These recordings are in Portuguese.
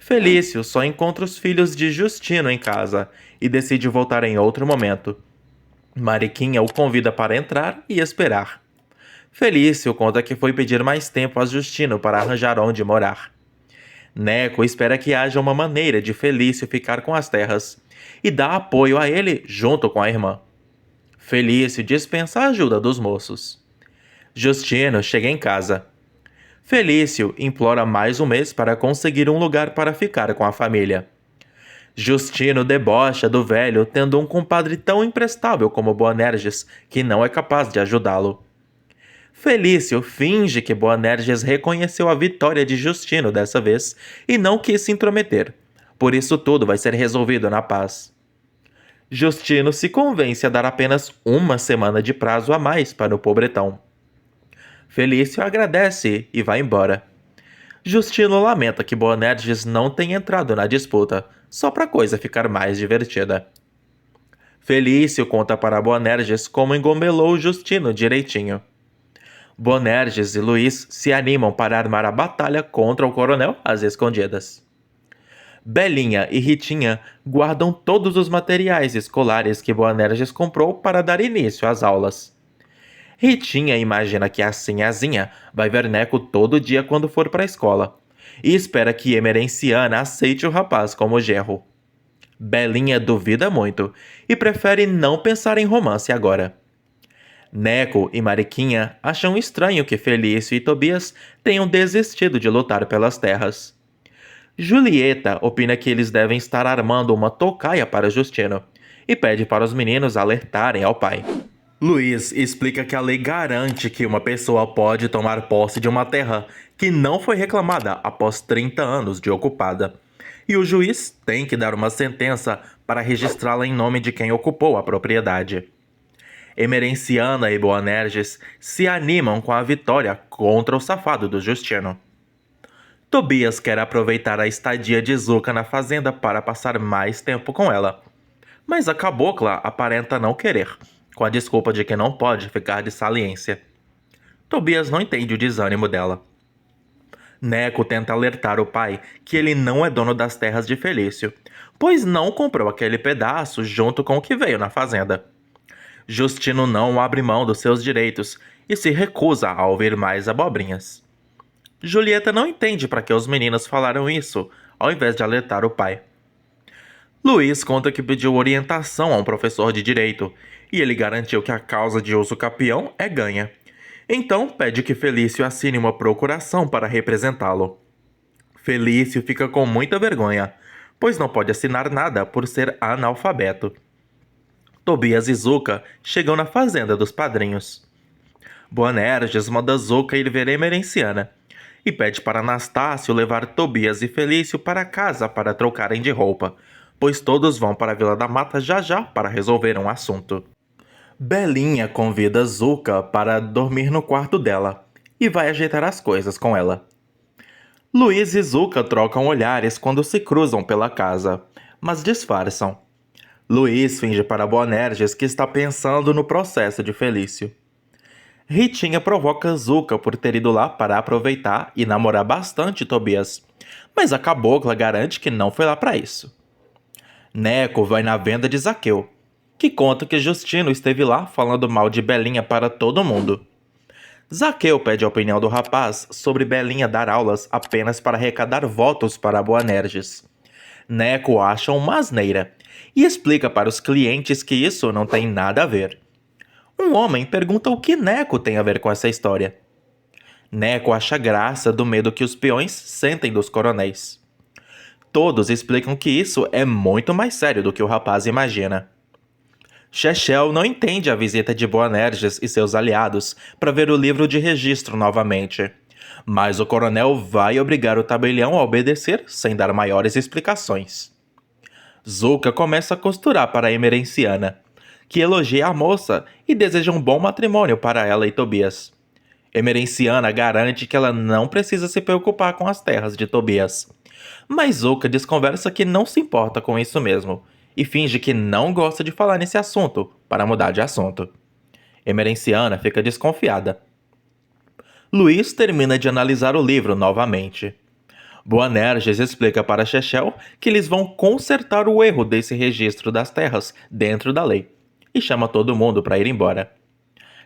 Felício só encontra os filhos de Justino em casa e decide voltar em outro momento. Mariquinha o convida para entrar e esperar. Felício conta que foi pedir mais tempo a Justino para arranjar onde morar. Neco espera que haja uma maneira de Felício ficar com as terras e dá apoio a ele junto com a irmã. Felício dispensa a ajuda dos moços. Justino chega em casa. Felício implora mais um mês para conseguir um lugar para ficar com a família. Justino debocha do velho tendo um compadre tão imprestável como Boanerges que não é capaz de ajudá-lo. Felício finge que Boanerges reconheceu a vitória de Justino dessa vez e não quis se intrometer. Por isso tudo vai ser resolvido na paz. Justino se convence a dar apenas uma semana de prazo a mais para o pobretão. Felício agradece e vai embora. Justino lamenta que Boanerges não tenha entrado na disputa, só para a coisa ficar mais divertida. Felício conta para Boanerges como engomelou Justino direitinho. Boanerges e Luiz se animam para armar a batalha contra o coronel às escondidas. Belinha e Ritinha guardam todos os materiais escolares que Boanerges comprou para dar início às aulas. Ritinha imagina que a Sinhazinha vai ver Neco todo dia quando for para a escola e espera que Emerenciana aceite o rapaz como genro. Belinha duvida muito e prefere não pensar em romance agora. Neco e Mariquinha acham estranho que Felício e Tobias tenham desistido de lutar pelas terras. Julieta opina que eles devem estar armando uma tocaia para Justino e pede para os meninos alertarem ao pai. Luiz explica que a lei garante que uma pessoa pode tomar posse de uma terra que não foi reclamada após 30 anos de ocupada, e o juiz tem que dar uma sentença para registrá-la em nome de quem ocupou a propriedade. Emerenciana e Boanerges se animam com a vitória contra o safado do Justino. Tobias quer aproveitar a estadia de Zuca na fazenda para passar mais tempo com ela, mas a cabocla aparenta não querer, com a desculpa de que não pode ficar de saliência. Tobias não entende o desânimo dela. Neco tenta alertar o pai que ele não é dono das terras de Felício, pois não comprou aquele pedaço junto com o que veio na fazenda. Justino não abre mão dos seus direitos e se recusa a ouvir mais abobrinhas. Julieta não entende para que os meninos falaram isso, ao invés de alertar o pai. Luiz conta que pediu orientação a um professor de direito, e ele garantiu que a causa de uso capião é ganha. Então pede que Felício assine uma procuração para representá-lo. Felício fica com muita vergonha, pois não pode assinar nada por ser analfabeto. Tobias e Zuca chegam na fazenda dos padrinhos. Boanerges manda Zuca ir ver Emerenciana e pede para Anastácio levar Tobias e Felício para casa para trocarem de roupa, pois todos vão para a Vila da Mata já já para resolver um assunto. Belinha convida Zuca para dormir no quarto dela e vai ajeitar as coisas com ela. Luiz e Zuca trocam olhares quando se cruzam pela casa, mas disfarçam. Luiz finge para Boanerges que está pensando no processo de Felício. Ritinha provoca Zuca por ter ido lá para aproveitar e namorar bastante Tobias, mas a cabocla garante que não foi lá para isso. Neco vai na venda de Zaqueu, que conta que Justino esteve lá falando mal de Belinha para todo mundo. Zaqueu pede a opinião do rapaz sobre Belinha dar aulas apenas para arrecadar votos para Boanerges. Neco acha uma asneira e explica para os clientes que isso não tem nada a ver. Um homem pergunta o que Neco tem a ver com essa história. Neco acha graça do medo que os peões sentem dos coronéis. Todos explicam que isso é muito mais sério do que o rapaz imagina. Chechel não entende a visita de Boanerges e seus aliados para ver o livro de registro novamente, mas o coronel vai obrigar o tabelião a obedecer sem dar maiores explicações. Zuca começa a costurar para a Emerenciana, que elogia a moça e deseja um bom matrimônio para ela e Tobias. Emerenciana garante que ela não precisa se preocupar com as terras de Tobias, mas Zuca desconversa que não se importa com isso mesmo e finge que não gosta de falar nesse assunto para mudar de assunto. Emerenciana fica desconfiada. Luiz termina de analisar o livro novamente. Boanerges explica para Chechel que eles vão consertar o erro desse registro das terras dentro da lei e chama todo mundo para ir embora.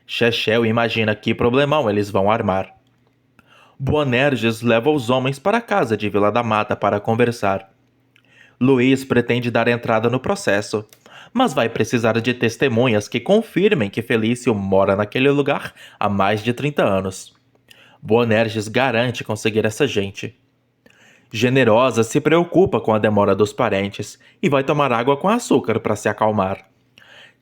Chechel imagina que problemão eles vão armar. Boanerges leva os homens para a casa de Vila da Mata para conversar. Luiz pretende dar entrada no processo, mas vai precisar de testemunhas que confirmem que Felício mora naquele lugar há mais de 30 anos. Boanerges garante conseguir essa gente. Generosa se preocupa com a demora dos parentes e vai tomar água com açúcar para se acalmar.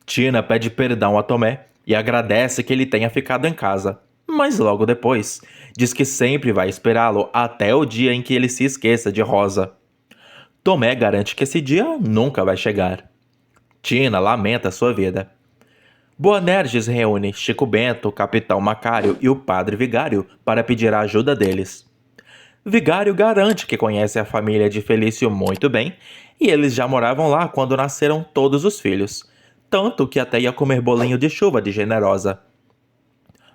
Tina pede perdão a Tomé e agradece que ele tenha ficado em casa, mas logo depois diz que sempre vai esperá-lo até o dia em que ele se esqueça de Rosa. Tomé garante que esse dia nunca vai chegar. Tina lamenta sua vida. Boanerges reúne Chico Bento, o capitão Macário e o padre Vigário para pedir a ajuda deles. Vigário garante que conhece a família de Felício muito bem e eles já moravam lá quando nasceram todos os filhos, tanto que até ia comer bolinho de chuva de Generosa.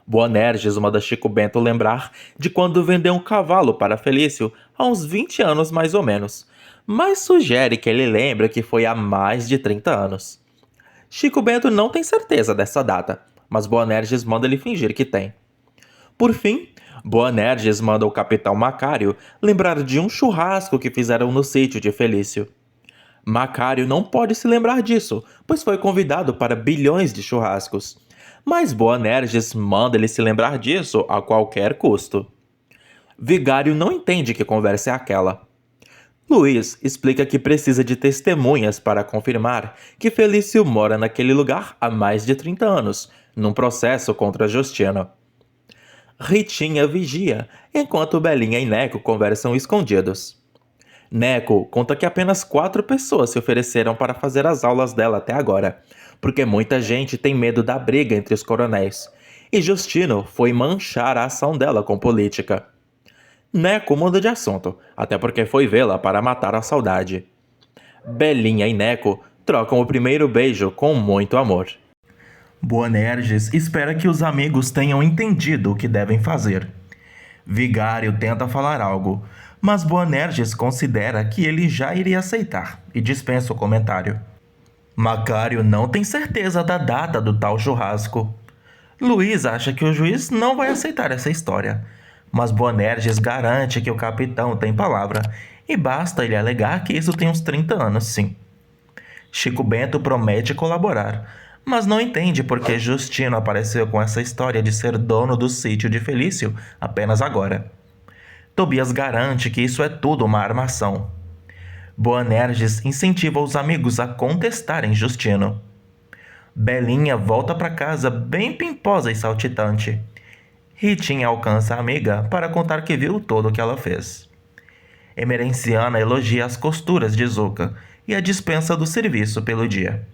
Boanerges manda Chico Bento lembrar de quando vendeu um cavalo para Felício há uns 20 anos mais ou menos, mas sugere que ele lembre que foi há mais de 30 anos. Chico Bento não tem certeza dessa data, mas Boanerges manda ele fingir que tem. Por fim, Boanerges manda o capitão Macário lembrar de um churrasco que fizeram no sítio de Felício. Macário não pode se lembrar disso, pois foi convidado para bilhões de churrascos. Mas Boanerges manda ele se lembrar disso a qualquer custo. Vigário não entende que conversa é aquela. Luiz explica que precisa de testemunhas para confirmar que Felício mora naquele lugar há mais de 30 anos, num processo contra Justino. Ritinha vigia, enquanto Belinha e Neco conversam escondidos. Neco conta que apenas 4 pessoas se ofereceram para fazer as aulas dela até agora, porque muita gente tem medo da briga entre os coronéis, e Justino foi manchar a ação dela com política. Neco muda de assunto, até porque foi vê-la para matar a saudade. Belinha e Neco trocam o primeiro beijo com muito amor. Boanerges espera que os amigos tenham entendido o que devem fazer. Vigário tenta falar algo, mas Boanerges considera que ele já iria aceitar e dispensa o comentário. Macário não tem certeza da data do tal churrasco. Luiz acha que o juiz não vai aceitar essa história, mas Boanerges garante que o capitão tem palavra e basta ele alegar que isso tem uns 30 anos, sim. Chico Bento promete colaborar, mas não entende porque Justino apareceu com essa história de ser dono do sítio de Felício apenas agora. Tobias garante que isso é tudo uma armação. Boanerges incentiva os amigos a contestarem Justino. Belinha volta para casa bem pimposa e saltitante. Ritinha alcança a amiga para contar que viu tudo o que ela fez. Emerenciana elogia as costuras de Zuca e a dispensa do serviço pelo dia.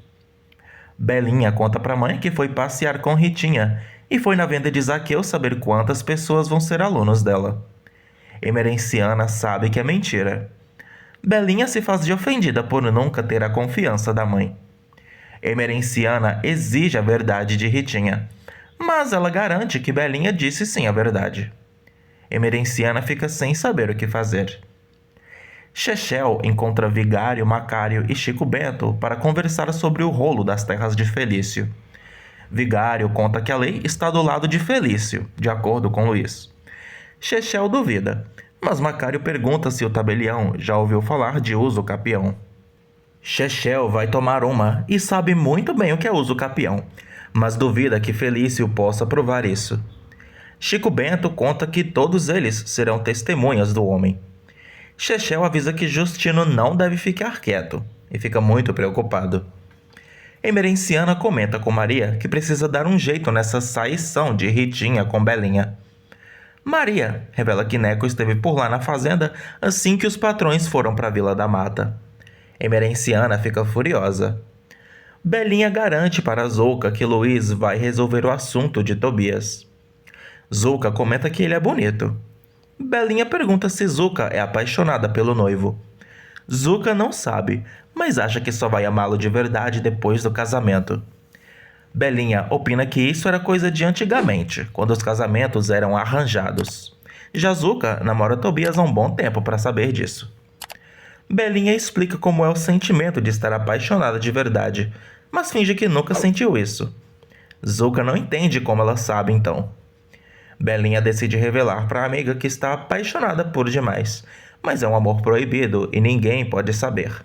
Belinha conta para a mãe que foi passear com Ritinha e foi na venda de Zaqueu saber quantas pessoas vão ser alunos dela. Emerenciana sabe que é mentira. Belinha se faz de ofendida por nunca ter a confiança da mãe. Emerenciana exige a verdade de Ritinha, mas ela garante que Belinha disse sim a verdade. Emerenciana fica sem saber o que fazer. Chechel encontra Vigário, Macário e Chico Bento para conversar sobre o rolo das terras de Felício. Vigário conta que a lei está do lado de Felício, de acordo com Luiz. Chechel duvida, mas Macário pergunta se o tabelião já ouviu falar de uso capião. Chechel vai tomar uma e sabe muito bem o que é uso capião, mas duvida que Felício possa provar isso. Chico Bento conta que todos eles serão testemunhas do homem. Chechel avisa que Justino não deve ficar quieto e fica muito preocupado. Emerenciana comenta com Maria que precisa dar um jeito nessa saição de Ritinha com Belinha. Maria revela que Neco esteve por lá na fazenda assim que os patrões foram para a Vila da Mata. Emerenciana fica furiosa. Belinha garante para Zuca que Luiz vai resolver o assunto de Tobias. Zuca comenta que ele é bonito. Belinha pergunta se Zuca é apaixonada pelo noivo. Zuca não sabe, mas acha que só vai amá-lo de verdade depois do casamento. Belinha opina que isso era coisa de antigamente, quando os casamentos eram arranjados. Já Zuka namora Tobias há um bom tempo para saber disso. Belinha explica como é o sentimento de estar apaixonada de verdade, mas finge que nunca sentiu isso. Zuka não entende como ela sabe então. Belinha decide revelar para a amiga que está apaixonada por demais, mas é um amor proibido e ninguém pode saber.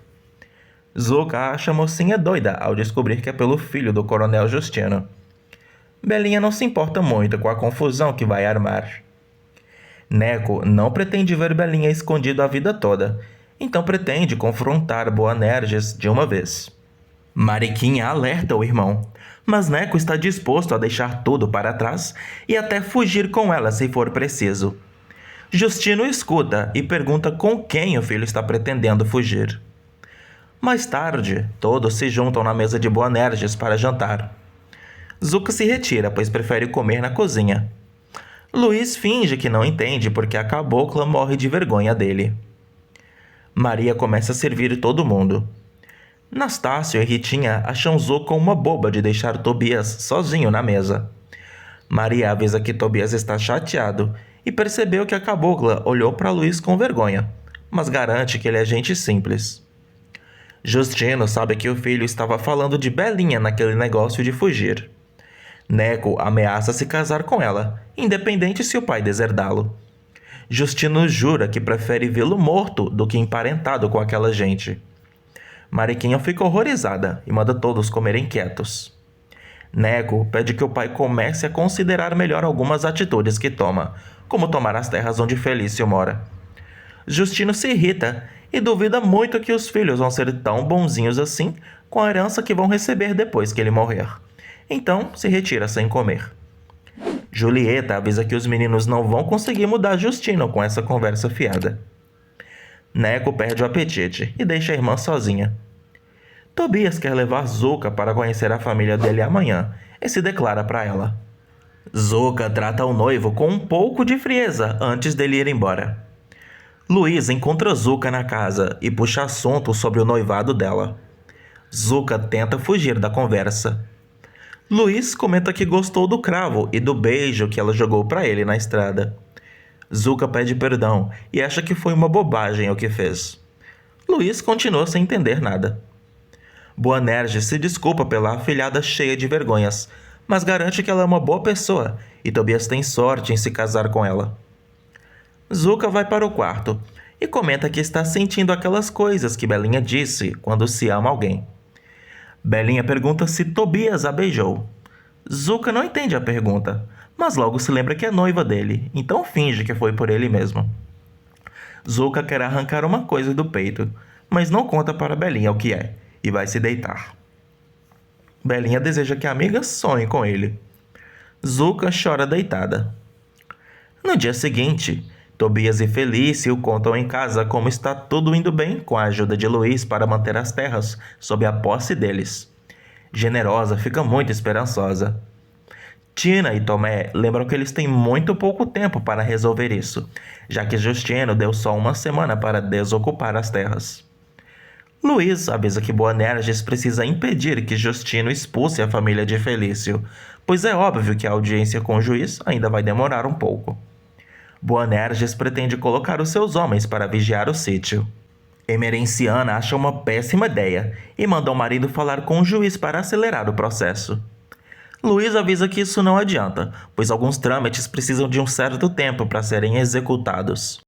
Zuka acha a mocinha doida ao descobrir que é pelo filho do Coronel Justino. Belinha não se importa muito com a confusão que vai armar. Neco não pretende ver Belinha escondido a vida toda, então pretende confrontar Boanerges de uma vez. Mariquinha alerta o irmão, mas Neco está disposto a deixar tudo para trás e até fugir com ela se for preciso. Justino escuta e pergunta com quem o filho está pretendendo fugir. Mais tarde, todos se juntam na mesa de Boanerges para jantar. Zuka se retira, pois prefere comer na cozinha. Luiz finge que não entende porque a cabocla morre de vergonha dele. Maria começa a servir todo mundo. Nastácio e Ritinha acham Zuka uma boba de deixar Tobias sozinho na mesa. Maria avisa que Tobias está chateado e percebeu que a cabocla olhou para Luiz com vergonha, mas garante que ele é gente simples. Justino sabe que o filho estava falando de Belinha naquele negócio de fugir. Neco ameaça se casar com ela, independente se o pai deserdá-lo. Justino jura que prefere vê-lo morto do que emparentado com aquela gente. Mariquinha fica horrorizada e manda todos comerem quietos. Neco pede que o pai comece a considerar melhor algumas atitudes que toma, como tomar as terras onde Felício mora. Justino se irrita e duvida muito que os filhos vão ser tão bonzinhos assim com a herança que vão receber depois que ele morrer. Então se retira sem comer. Julieta avisa que os meninos não vão conseguir mudar Justino com essa conversa fiada. Neco perde o apetite e deixa a irmã sozinha. Tobias quer levar Zuka para conhecer a família dele amanhã e se declara para ela. Zuka trata o noivo com um pouco de frieza antes dele ir embora. Luiz encontra Zuka na casa e puxa assunto sobre o noivado dela. Zuka tenta fugir da conversa. Luiz comenta que gostou do cravo e do beijo que ela jogou para ele na estrada. Zuka pede perdão e acha que foi uma bobagem o que fez. Luiz continua sem entender nada. Boanerges se desculpa pela afilhada cheia de vergonhas, mas garante que ela é uma boa pessoa e Tobias tem sorte em se casar com ela. Zuka vai para o quarto e comenta que está sentindo aquelas coisas que Belinha disse quando se ama alguém. Belinha pergunta se Tobias a beijou. Zuka não entende a pergunta, mas logo se lembra que é noiva dele, então finge que foi por ele mesmo. Zuka quer arrancar uma coisa do peito, mas não conta para Belinha o que é, e vai se deitar. Belinha deseja que a amiga sonhe com ele. Zuka chora deitada. No dia seguinte, Tobias e Felício contam em casa como está tudo indo bem com a ajuda de Luiz para manter as terras sob a posse deles. Generosa fica muito esperançosa. Tina e Tomé lembram que eles têm muito pouco tempo para resolver isso, já que Justino deu só uma semana para desocupar as terras. Luiz avisa que Boanerges precisa impedir que Justino expulse a família de Felício, pois é óbvio que a audiência com o juiz ainda vai demorar um pouco. Boanerges pretende colocar os seus homens para vigiar o sítio. Emerenciana acha uma péssima ideia e manda o marido falar com o juiz para acelerar o processo. Luiz avisa que isso não adianta, pois alguns trâmites precisam de um certo tempo para serem executados.